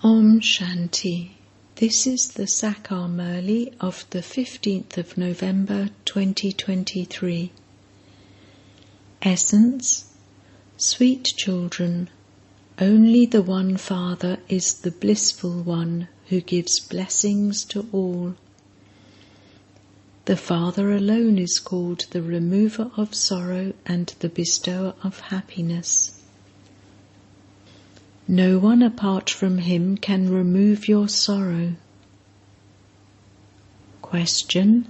Om Shanti. This is the Sakar Murli of the 15th of November 2023. Essence: Sweet children, only the one Father is the blissful one who gives blessings to all. The Father alone is called the remover of sorrow and the bestower of happiness. No one apart from him can remove your sorrow. Question: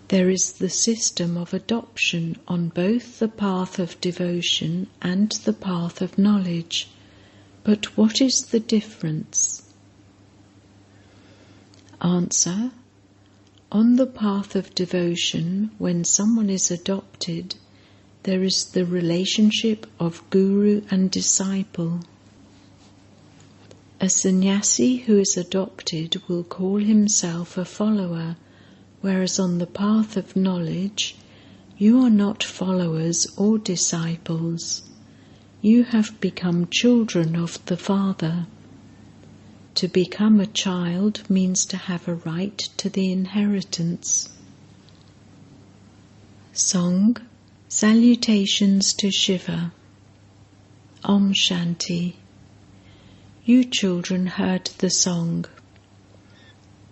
There is the system of adoption on both the path of devotion and the path of knowledge, but what is the difference? Answer: On the path of devotion, when someone is adopted, there is the relationship of guru and disciple. A sannyasi who is adopted will call himself a follower, whereas on the path of knowledge, you are not followers or disciples. You have become children of the Father. To become a child means to have a right to the inheritance. Song: Salutations to Shiva. Om Shanti. You children heard the song.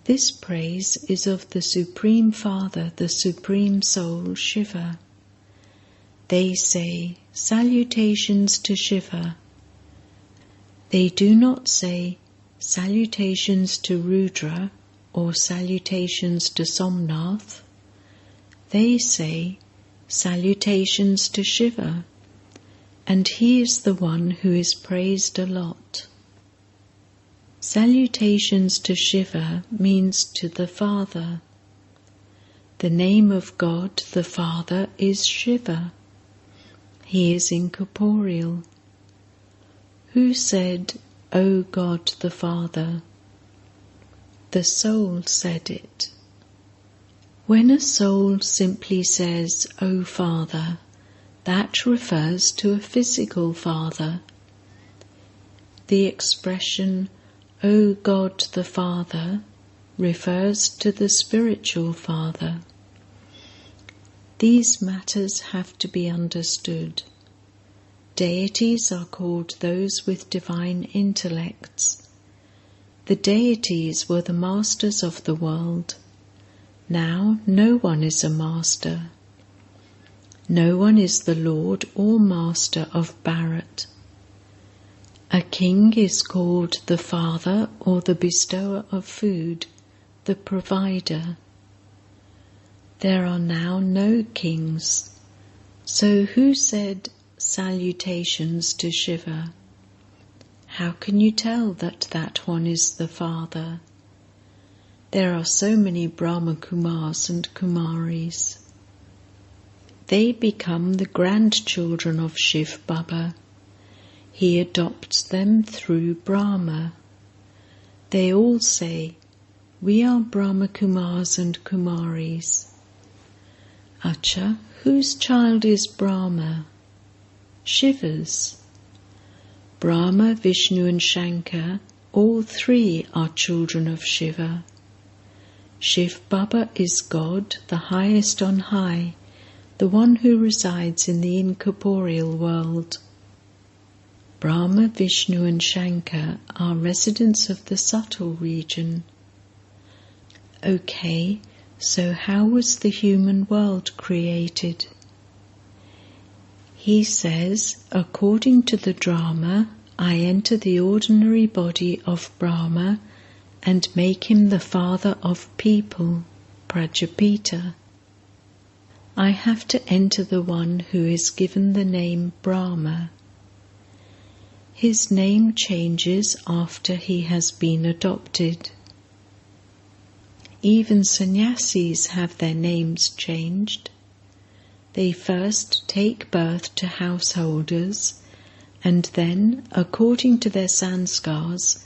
This praise is of the Supreme Father, the Supreme Soul, Shiva. They say, Salutations to Shiva. They do not say, Salutations to Rudra or Salutations to Somnath. They say, Salutations to Shiva, and he is the one who is praised a lot. Salutations to Shiva means to the Father. The name of God the Father is Shiva. He is incorporeal. Who said, O God the Father? The soul said it. When a soul simply says, O Father, that refers to a physical father. The expression, O God the Father, refers to the spiritual Father. These matters have to be understood. Deities are called those with divine intellects. The deities were the masters of the world. Now no one is a master. No one is the Lord or Master of Bharat. A king is called the father or the bestower of food, the provider. There are now no kings. So who said salutations to Shiva? How can you tell that that one is the father? There are so many Brahma Kumaris and Kumaris. They become the grandchildren of Shiv Baba. He adopts them through Brahma. They all say, We are Brahma Kumaris and Kumaris. Acha, whose child is Brahma? Shiva's. Brahma, Vishnu and Shankar, all three are children of Shiva. Shiv Baba is God, the highest on high, the one who resides in the incorporeal world. Brahma, Vishnu and Shankar are residents of the subtle region. Okay, so how was the human world created? He says, according to the drama, I enter the ordinary body of Brahma and make him the father of people, Prajapita. I have to enter the one who is given the name Brahma. His name changes after he has been adopted. Even sannyasis have their names changed. They first take birth to householders, and then, according to their sanskars,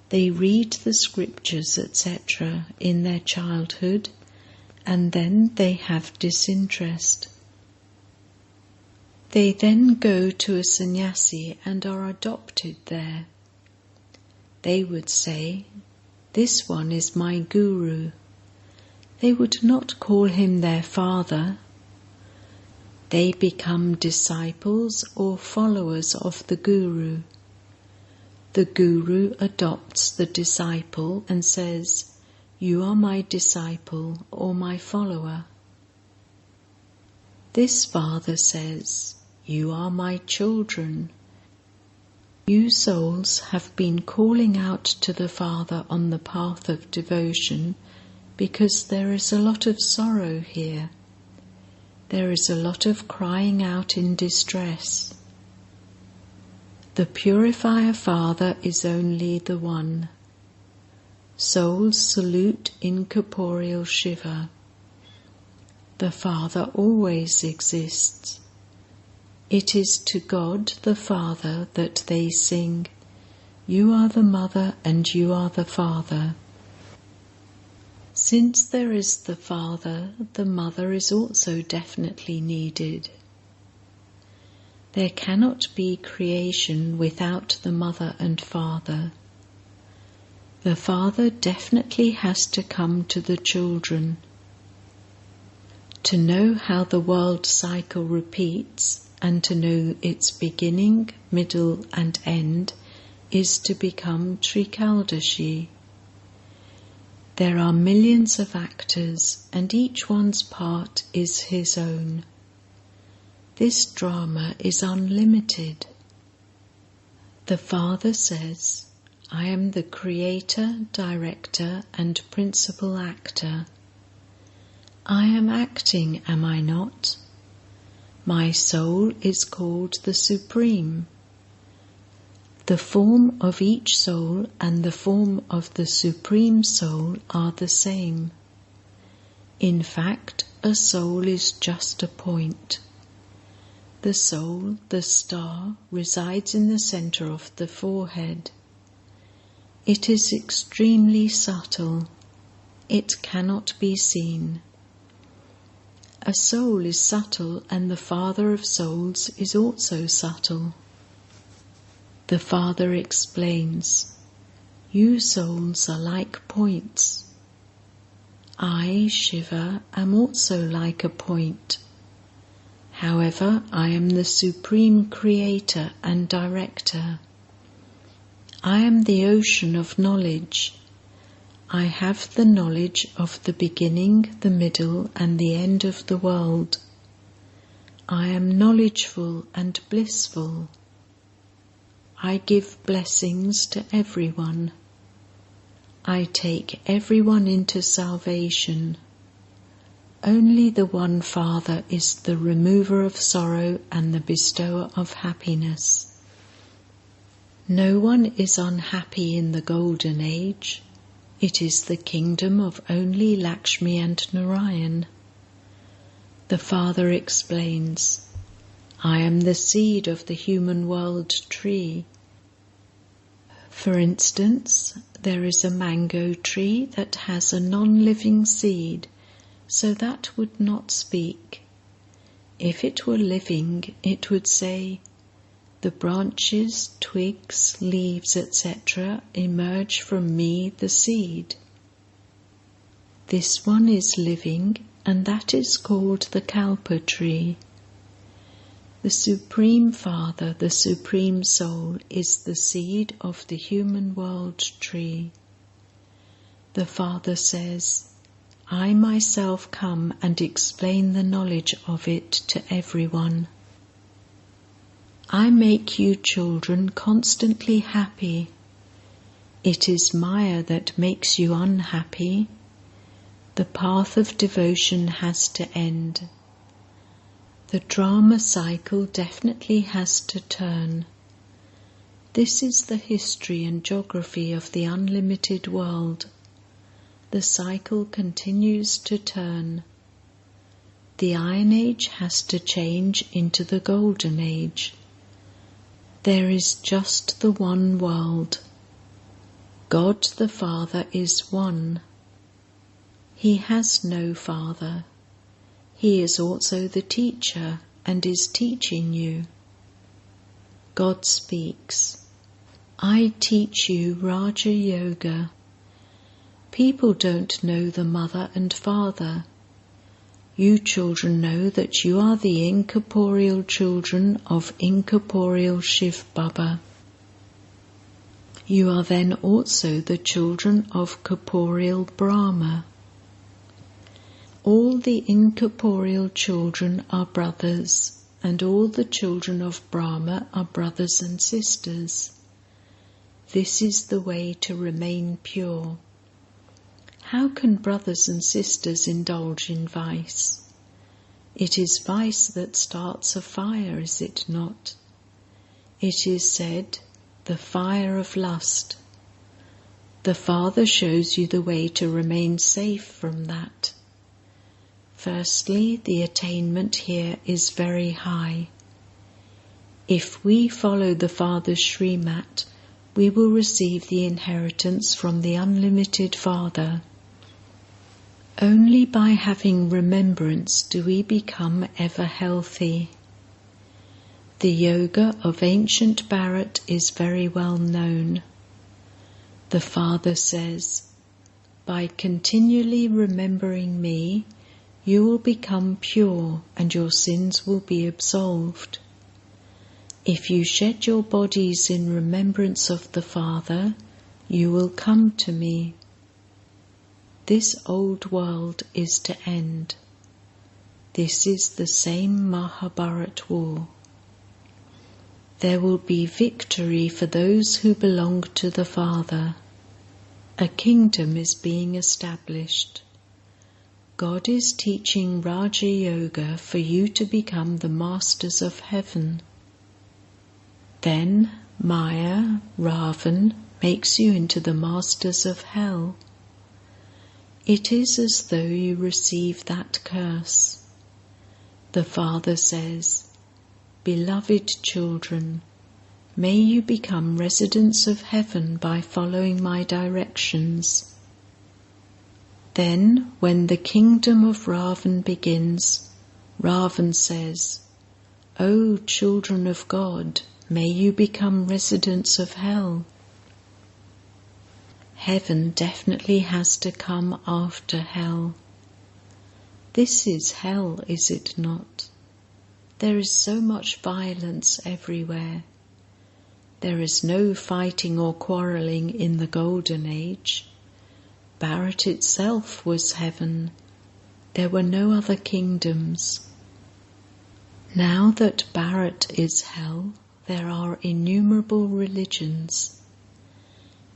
they read the scriptures, etc. in their childhood, and then they have disinterest. They then go to a sannyasi and are adopted there. They would say, "This one is my guru." They would not call him their father. They become disciples or followers of the guru. The guru adopts the disciple and says, "You are my disciple or my follower." This father says, "You are my children." You souls have been calling out to the Father on the path of devotion because there is a lot of sorrow here. There is a lot of crying out in distress. The Purifier Father is only the one. Souls salute incorporeal Shiva. The Father always exists. It is to God the Father that they sing, "You are the Mother and you are the Father." Since there is the Father, the Mother is also definitely needed. There cannot be creation without the Mother and Father. The Father definitely has to come to the children. To know how the world cycle repeats, and to know its beginning, middle and end, is to become Trikaldashi. There are millions of actors, and each one's part is his own. This drama is unlimited. The Father says, "I am the creator, director, and principal actor. I am acting, am I not? My soul is called the Supreme. The form of each soul and the form of the Supreme Soul are the same. In fact, a soul is just a point. The soul, the star, resides in the center of the forehead. It is extremely subtle. It cannot be seen. A soul is subtle, and the Father of souls is also subtle. The Father explains, "You souls are like points. I, Shiva, am also like a point. However, I am the Supreme Creator and Director. I am the ocean of knowledge. I have the knowledge of the beginning, the middle, and the end of the world. I am knowledgeful and blissful. I give blessings to everyone. I take everyone into salvation. Only the one Father is the remover of sorrow and the bestower of happiness. No one is unhappy in the Golden Age. It is the kingdom of only Lakshmi and Narayan." The Father explains, "I am the seed of the human world tree. For instance, there is a mango tree that has a non-living seed, so that would not speak. If it were living, it would say, 'The branches, twigs, leaves, etc. emerge from me, the seed.' This one is living, and that is called the Kalpa tree. The Supreme Father, the Supreme Soul, is the seed of the human world tree. The Father says, "I myself come and explain the knowledge of it to everyone. I make you children constantly happy. It is Maya that makes you unhappy. The path of devotion has to end. The drama cycle definitely has to turn. This is the history and geography of the unlimited world. The cycle continues to turn. The Iron Age has to change into the Golden Age. There is just the one world. God the Father is one. He has no father. He is also the teacher and is teaching you. God speaks. I teach you Raja Yoga. People don't know the mother and father. You children know that you are the incorporeal children of incorporeal Shiv Baba. You are then also the children of corporeal Brahma. All the incorporeal children are brothers, and all the children of Brahma are brothers and sisters. This is the way to remain pure. How can brothers and sisters indulge in vice? It is vice that starts a fire, is it not? It is said, the fire of lust. The Father shows you the way to remain safe from that. Firstly, the attainment here is very high. If we follow the Father's Srimat, we will receive the inheritance from the unlimited Father. Only by having remembrance do we become ever healthy. The yoga of ancient Bharat is very well known. The Father says, by continually remembering me, you will become pure and your sins will be absolved. If you shed your bodies in remembrance of the Father, you will come to me. This old world is to end. This is the same Mahabharat war. There will be victory for those who belong to the Father. A kingdom is being established. God is teaching Raja Yoga for you to become the masters of heaven. Then Maya, Ravan, makes you into the masters of hell. It is as though you receive that curse. The Father says, beloved children, may you become residents of heaven by following my directions. Then, when the kingdom of Ravan begins, Ravan says, O children of God, may you become residents of hell. Heaven definitely has to come after hell. This is hell, is it not? There is so much violence everywhere. There is no fighting or quarrelling in the Golden Age. Bharat itself was heaven. There were no other kingdoms. Now that Bharat is hell, there are innumerable religions.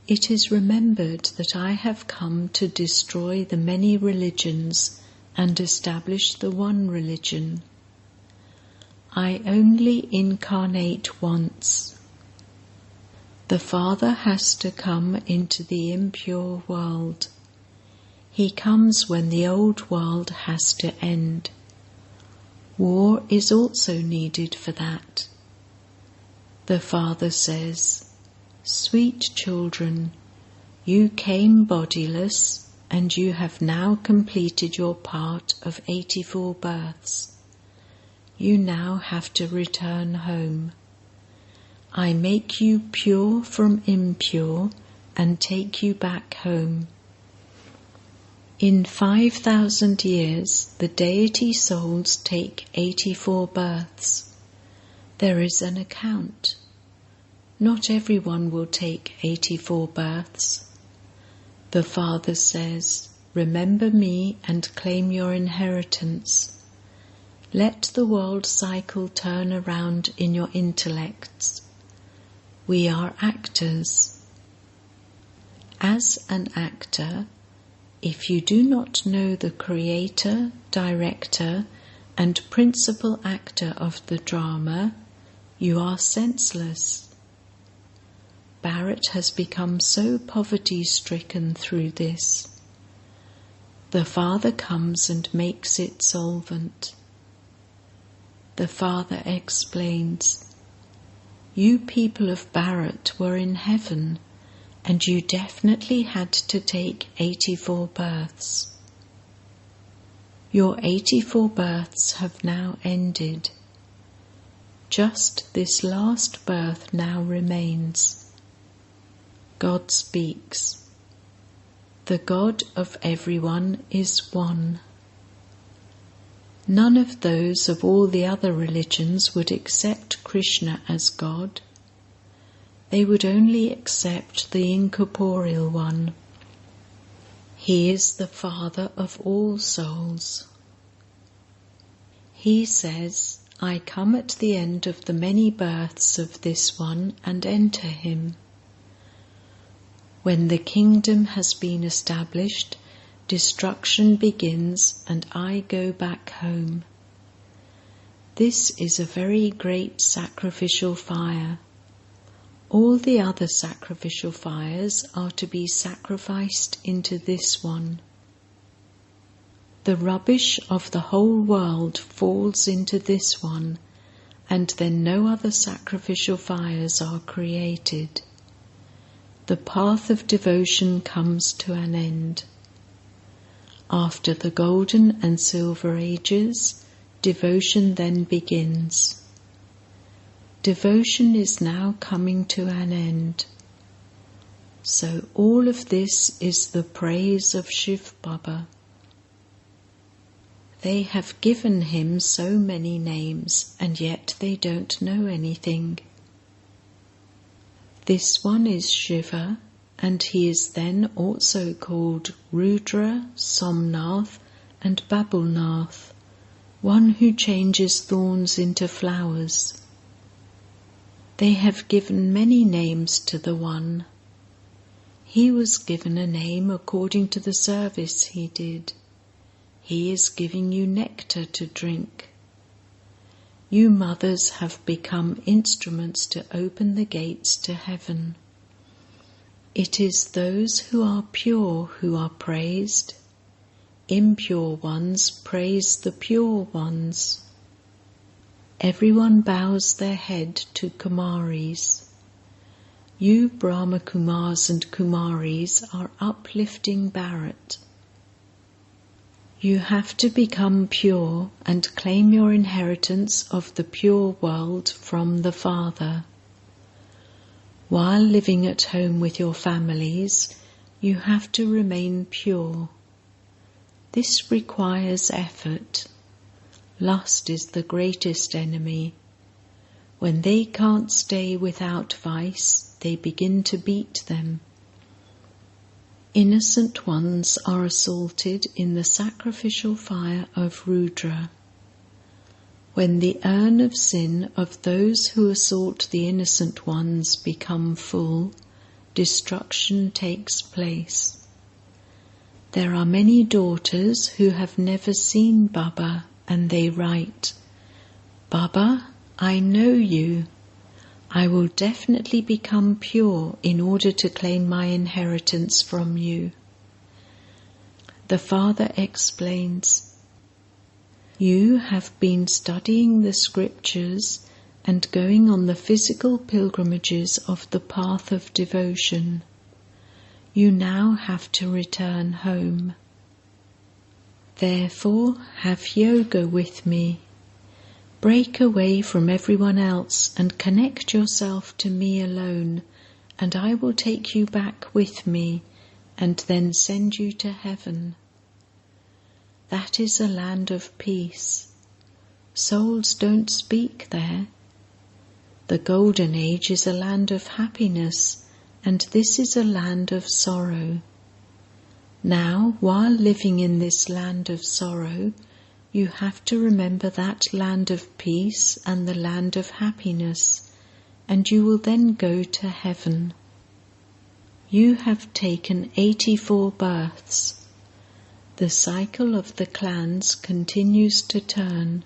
It is remembered that I have come to destroy the many religions and establish the one religion. I only incarnate once. The Father has to come into the impure world. He comes when the old world has to end. War is also needed for that. The Father says, sweet children, you came bodiless and you have now completed your part of 84 births. You now have to return home. I make you pure from impure and take you back home. In 5,000 years, the deity souls take 84 births. There is an account. Not everyone will take 84 births. The Father says, remember me and claim your inheritance. Let the world cycle turn around in your intellects. We are actors. As an actor, if you do not know the creator, director, and principal actor of the drama, you are senseless. Bharat has become so poverty-stricken through this. The Father comes and makes it solvent. The Father explains, you people of Bharat were in heaven, and you definitely had to take 84 births. Your 84 births have now ended. Just this last birth now remains. God speaks. The God of everyone is one. None of those of all the other religions would accept Krishna as God. They would only accept the incorporeal one. He is the Father of all souls. He says, I come at the end of the many births of this one and enter him. When the kingdom has been established, destruction begins and I go back home. This is a very great sacrificial fire. All the other sacrificial fires are to be sacrificed into this one. The rubbish of the whole world falls into this one, and then no other sacrificial fires are created. The path of devotion comes to an end. After the golden and silver ages, devotion then begins. Devotion is now coming to an end. So all of this is the praise of Shiv Baba. They have given him so many names, and yet they don't know anything. This one is Shiva, and he is then also called Rudra, Somnath, and Babulnath, one who changes thorns into flowers. They have given many names to the one. He was given a name according to the service he did. He is giving you nectar to drink. You mothers have become instruments to open the gates to heaven. It is those who are pure who are praised. Impure ones praise the pure ones. Everyone bows their head to Kumaris. You Brahma Kumars and Kumaris are uplifting Bharat. You have to become pure and claim your inheritance of the pure world from the Father. While living at home with your families, you have to remain pure. This requires effort. Lust is the greatest enemy. When they can't stay without vice, they begin to beat them. Innocent ones are assaulted in the sacrificial fire of Rudra. When the urn of sin of those who assault the innocent ones become full, destruction takes place. There are many daughters who have never seen Baba, and they write, Baba, I know you. I will definitely become pure in order to claim my inheritance from you. The Father explains, you have been studying the scriptures and going on the physical pilgrimages of the path of devotion. You now have to return home. Therefore, have yoga with me. Break away from everyone else and connect yourself to me alone, and I will take you back with me and then send you to heaven. That is a land of peace. Souls don't speak there. The Golden Age is a land of happiness, and this is a land of sorrow. Now, while living in this land of sorrow, you have to remember that land of peace and the land of happiness, and you will then go to heaven. You have taken 84 births. The cycle of the clans continues to turn.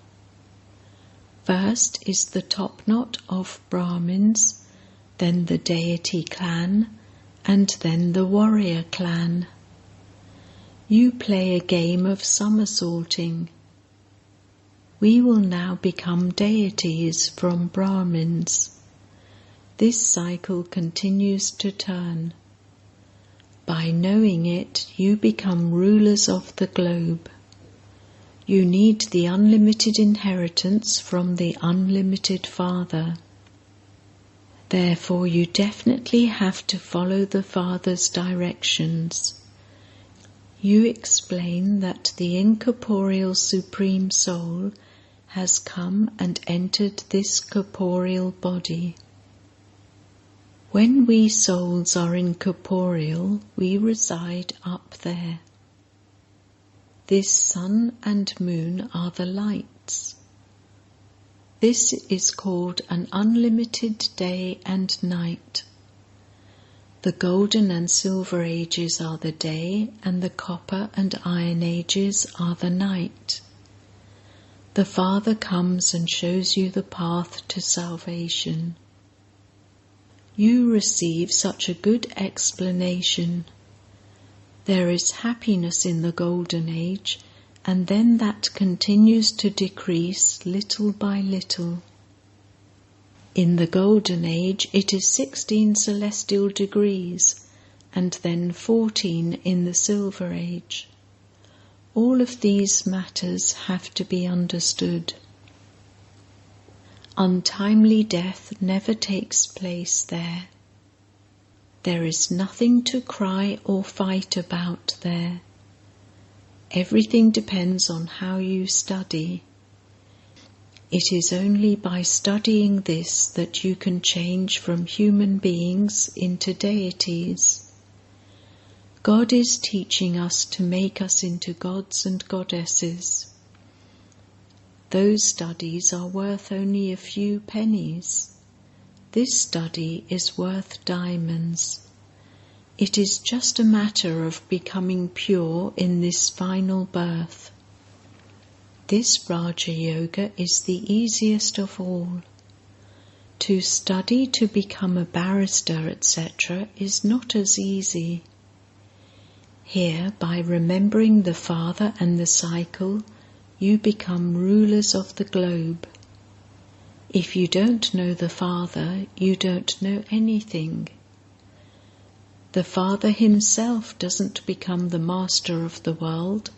First is the top knot of Brahmins, then the deity clan, and then the warrior clan. You play a game of somersaulting. We will now become deities from Brahmins. This cycle continues to turn. By knowing it, you become rulers of the globe. You need the unlimited inheritance from the unlimited Father. Therefore, you definitely have to follow the Father's directions. You explain that the incorporeal Supreme Soul has come and entered this corporeal body. When we souls are incorporeal, we reside up there. This sun and moon are the lights. This is called an unlimited day and night. The golden and silver ages are the day, and the copper and iron ages are the night. The Father comes and shows you the path to salvation. You receive such a good explanation. There is happiness in the golden age, and then that continues to decrease little by little. In the golden age it is 16 celestial degrees, and then 14 in the silver age. All of these matters have to be understood. Untimely death never takes place there. There is nothing to cry or fight about there. Everything depends on how you study. It is only by studying this that you can change from human beings into deities. God is teaching us to make us into gods and goddesses. Those studies are worth only a few pennies. This study is worth diamonds. It is just a matter of becoming pure in this final birth. This Raja Yoga is the easiest of all. To study to become a barrister, etc., is not as easy. Here, by remembering the Father and the cycle, you become rulers of the globe. If you don't know the Father, you don't know anything. The Father himself doesn't become the master of the world.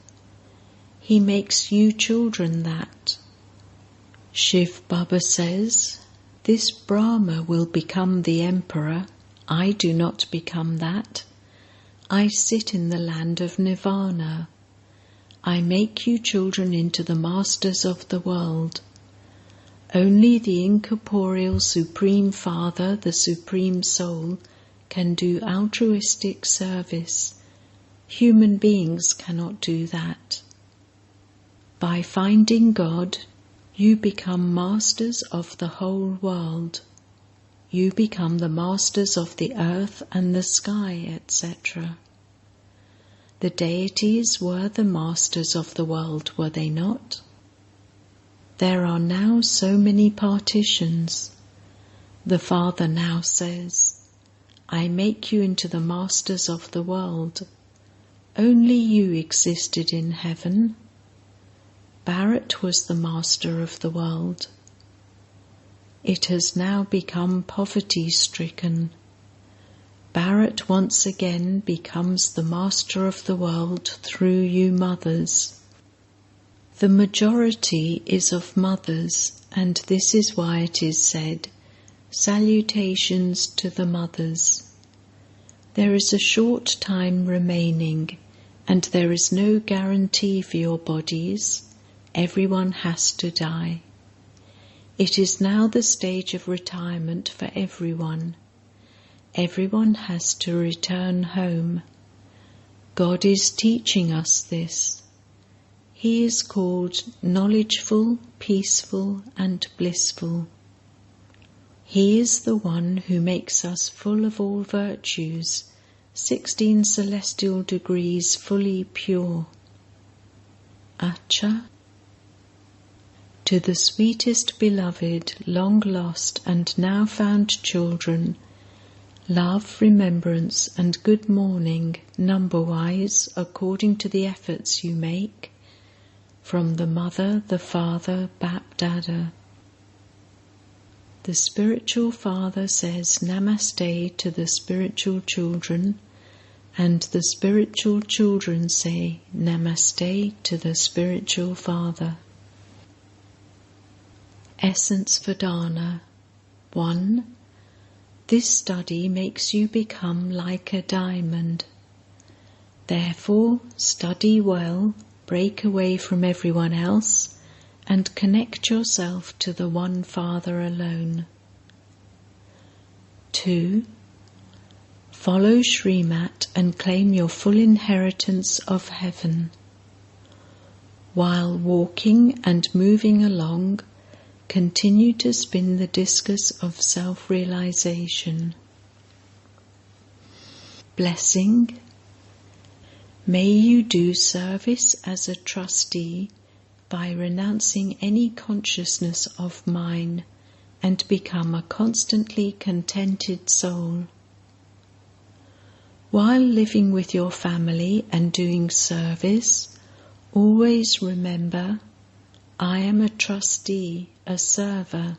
He makes you children that. Shiv Baba says, "This Brahma will become the emperor. I do not become that. I sit in the land of Nirvana. I make you children into the masters of the world. Only the incorporeal Supreme Father, the Supreme Soul, can do altruistic service. Human beings cannot do that. By finding God, you become masters of the whole world. You become the masters of the earth and the sky, etc. The deities were the masters of the world, were they not? There are now so many partitions. The Father now says, I make you into the masters of the world. Only you existed in heaven. Bharat was the master of the world. It has now become poverty-stricken. Bharat once again becomes the master of the world through you mothers. The majority is of mothers, and this is why it is said, salutations to the mothers. There is a short time remaining, and there is no guarantee for your bodies. Everyone has to die. It is now the stage of retirement for everyone. Everyone has to return home. God is teaching us this. He is called knowledgeful, peaceful, and blissful. He is the one who makes us full of all virtues, 16 celestial degrees fully pure. Acha. To the sweetest beloved, long lost and now found children, love, remembrance, and good morning, number-wise, according to the efforts you make, from the Mother, the Father, Bap Dada. The spiritual father says Namaste to the spiritual children, and the spiritual children say Namaste to the spiritual father. Essence for Dana. 1. This study makes you become like a diamond. Therefore, study well, break away from everyone else, and connect yourself to the One Father alone. 2. Follow Srimat and claim your full inheritance of heaven. While walking and moving along, continue to spin the discus of self-realization. Blessing. May you do service as a trustee by renouncing any consciousness of mine and become a constantly contented soul. While living with your family and doing service, always remember, I am a trustee, a server.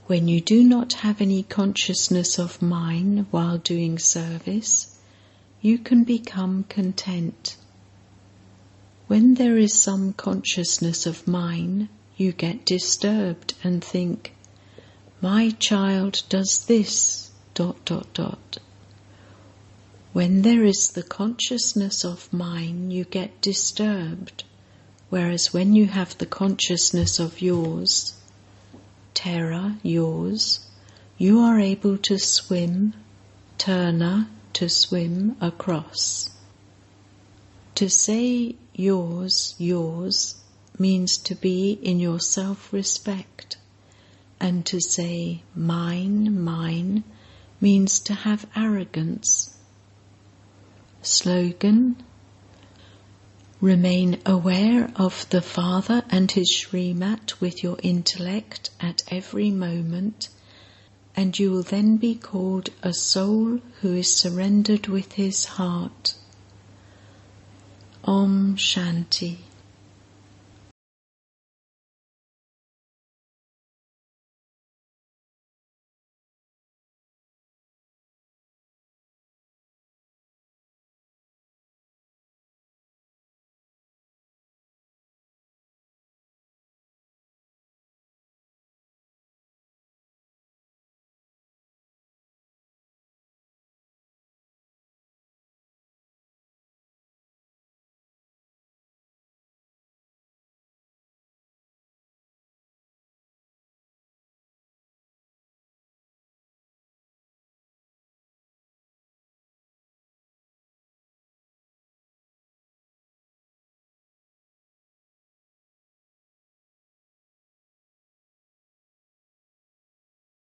When you do not have any consciousness of mine while doing service, you can become content. When there is some consciousness of mine, you get disturbed and think, my child does this, ... When there is the consciousness of mine, you get disturbed, whereas when you have the consciousness of yours, Terra, yours, you are able to swim, Turna, to swim across. To say yours, yours, means to be in your self-respect, and to say mine, mine, means to have arrogance. Slogan: remain aware of the Father and his Srimat with your intellect at every moment, and you will then be called a soul who is surrendered with his heart. Om Shanti.